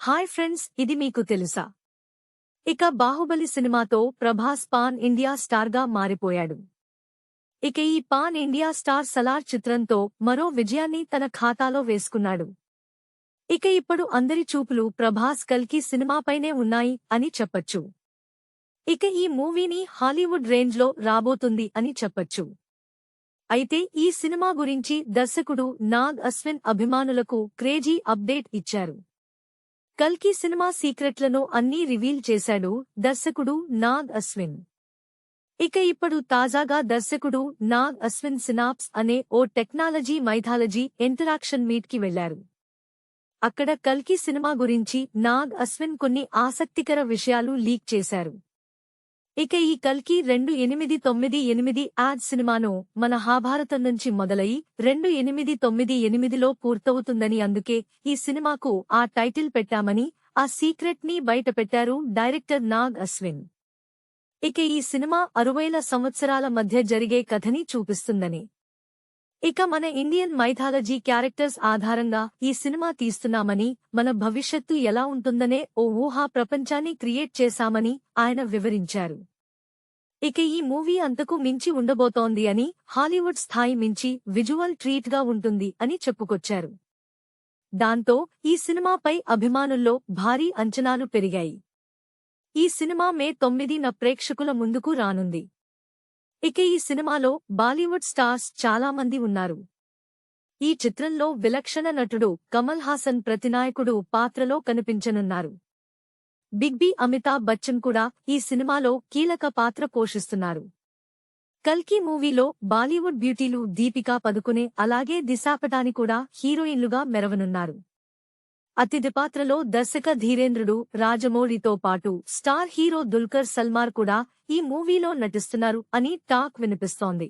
Hi friends, ఇది మీకు తెలుసా? ఇక బాహుబలి సినిమాతో ప్రభాస్ పాన్ ఇండియా స్టార్గా మారిపోయాడు. ఇక ఈ పాన్ ఇండియా స్టార్ సలార్ చిత్రంతో మరో విజయాన్ని తన ఖాతాలో వేసుకున్నాడు. ఇక ఇప్పుడు అందరి చూపులు ప్రభాస్ కల్కి సినిమాపైనే ఉన్నాయి అని చెప్పొచ్చు. ఇక ఈ మూవీని హాలీవుడ్ రేంజ్లో రాబోతుంది అని చెప్పొచ్చు. అయితే ఈ సినిమా గురించి దర్శకుడు నాగ్ అశ్విన్ అభిమానులకు క్రేజీ అప్డేట్ ఇచ్చారు. కల్కి సినిమా సీక్రెట్లను అన్నీ రివీల్ చేశాడు దర్శకుడు నాగ్ అశ్విన్. ఇక ఇప్పుడు తాజాగా దర్శకుడు నాగ్ అశ్విన్ సినాప్స్ అనే ఓ టెక్నాలజీ మైథాలజీ ఇంటరాక్షన్ మీట్కి వెళ్లారు. అక్కడ కల్కి సినిమా గురించి నాగ్ అశ్విన్ కొన్ని ఆసక్తికర విషయాలు లీక్ చేశారు. ఇక ఈ కల్కి 2898 యాడ్ సినిమాను మన మహాభారతం నుంచి మొదలై 2898లో పూర్తవుతుందని, అందుకే ఈ సినిమాకు ఆ టైటిల్ పెట్టామని ఆ సీక్రెట్ ని బయటపెట్టారు డైరెక్టర్ నాగ్ అశ్విన్. ఇక ఈ సినిమా 60ల సంవత్సరాల మధ్య జరిగే కథని చూపిస్తుందని, ఇక మన ఇండియన్ మైథాలజీ క్యారెక్టర్స్ ఆధారంగా ఈ సినిమా తీస్తున్నామని, మన భవిష్యత్తు ఎలా ఉంటుందనే ఓ ఊహా ప్రపంచాన్ని క్రియేట్ చేశామని ఆయన వివరించారు. ఇక ఈ మూవీ అంతకు మించి ఉండబోతోంది అని, హాలీవుడ్ స్థాయి మించి విజువల్ ట్రీట్గా ఉంటుంది అని చెప్పుకొచ్చారు. దాంతో ఈ సినిమాపై అభిమానుల్లో భారీ అంచనాలు పెరిగాయి. ఈ సినిమా మే 9న ప్రేక్షకుల ముందుకు రానుంది. ఇక ఈ సినిమాలో బాలీవుడ్ స్టార్స్ చాలామంది ఉన్నారు. ఈ చిత్రంలో విలక్షణ నటుడు కమల్ హాసన్ ప్రతినాయకుడు పాత్రలో కనిపించనున్నారు. బిగ్ బి అమితాబ్ బచ్చన్ కూడా ఈ సినిమాలో కీలక పాత్ర పోషిస్తున్నారు. కల్కి మూవీలో బాలీవుడ్ బ్యూటీలు దీపికా పదుకునే అలాగే దిశా పటాని కూడా హీరోయిన్లుగా మెరవనున్నారు. అతిథి పాత్రలో దర్శక ధీరేంద్రుడు రాజమౌళితో పాటు స్టార్ హీరో దుల్కర్ సల్మాన్ కూడా ఈ మూవీలో నటిస్తున్నారు అని టాక్ వినిపిస్తోంది.